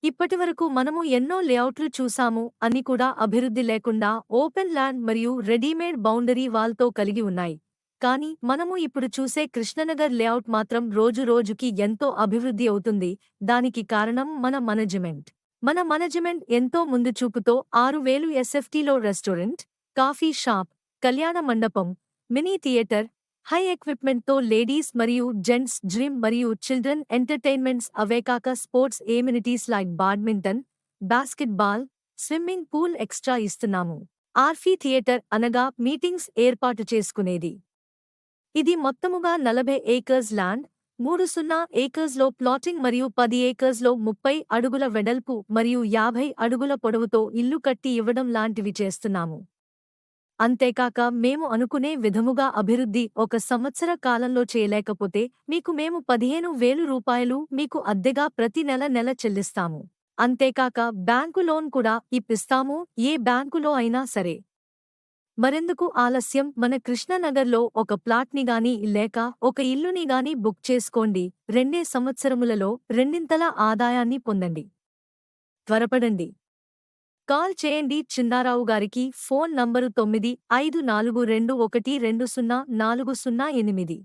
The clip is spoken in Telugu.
ఇప్పటివరకు మనము ఎన్నో లేఅవుట్లు చూసాము అన్ని కూడా అభివృద్ధి లేకుండా ఓపెన్ ల్యాండ్ మరియు రెడీమేడ్ బౌండరీ వాల్తో కలిగి ఉన్నాయి. కానీ మనము ఇప్పుడు చూసే కృష్ణనగర్ లేఅవుట్ మాత్రం రోజు రోజుకి ఎంతో అభివృద్ధి అవుతుంది. దానికి కారణం మన మేనేజ్మెంట్ ఎంతో ముందు చూపుతో 6,000 ఎస్ఎఫ్టీలో రెస్టారెంట్, కాఫీ షాప్, కళ్యాణ మండపం, మినీ థియేటర్, హై ఎక్విప్మెంట్తో లేడీస్ మరియు జెంట్స్ జిమ్ మరియు చిల్డ్రన్ ఎంటర్టైన్మెంట్స్ అవేకాక sports amenities like badminton, basketball, swimming pool extra ఇస్తున్నాము. ఆర్ఫీ థియేటర్ అనగా మీటింగ్స్ ఏర్పాటు చేసుకునేది. ఇది మొత్తముగా 40 ఏకర్స్ ల్యాండ్, 30 ఏకర్స్లో ప్లాటింగ్ మరియు 10 ఏకర్స్లో 30 అడుగుల వెడల్పు మరియు 50 అడుగుల పొడవుతో ఇల్లు కట్టి ఇవ్వడం లాంటివి చేస్తున్నాము. అంతేకాక మేము అనుకునే విధముగా అభివృద్ధి ఒక సంవత్సర కాలంలో చేయలేకపోతే మీకు మేము 15,000 రూపాయలు మీకు అద్దెగా ప్రతి నెల చెల్లిస్తాము. అంతేకాక బ్యాంకు లోన్ కూడా ఇప్పిస్తాము, ఏ బ్యాంకులో అయినా సరే. మరెందుకు ఆలస్యం? మన కృష్ణనగర్లో ఒక ప్లాట్నిగాని లేక ఒక ఇల్లునిగాని బుక్ చేసుకోండి. 2 సంవత్సరములలో రెండింతల ఆదాయాన్ని పొందండి. త్వరపడండి. కాల్ చేయండి చిన్నారావు గారికి. Phone number 9542120408.